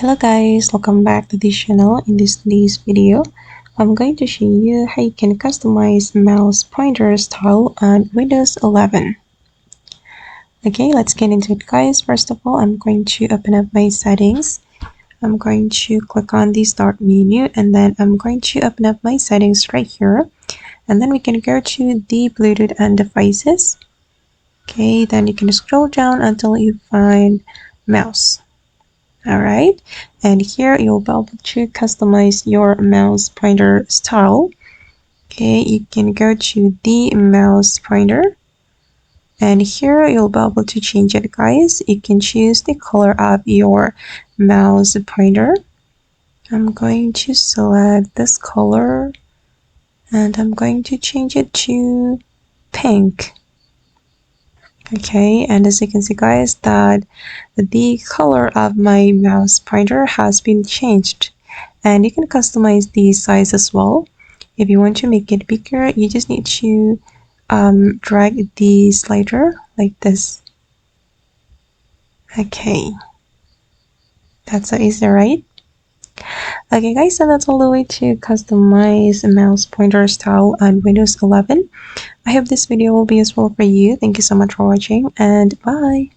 Hello guys, welcome back to this channel. In today's video, I'm going to show you how you can customize mouse pointer style on Windows 11. Okay, let's get into it guys. First of all, I'm going to open up my settings. I'm going to click on the start menu and then I'm going to open up my settings right here. And then we can go to the Bluetooth and devices. Okay, then you can scroll down until you find mouse. Alright, and here you'll be able to customize your mouse pointer style. Okay, you can go to the mouse pointer and here you'll be able to change it guys. You can choose the color of your mouse pointer. I'm going to select this color and I'm going to change it to pink. Okay, and as you can see guys that the color of my mouse pointer has been changed, and you can customize the size as well. If you want to make it bigger, you just need to drag the slider like this. Okay, that's so easy, right? Okay guys, so that's all the way to customize mouse pointer style on Windows 11. I hope this video will be useful for you. Thank you so much for watching and bye.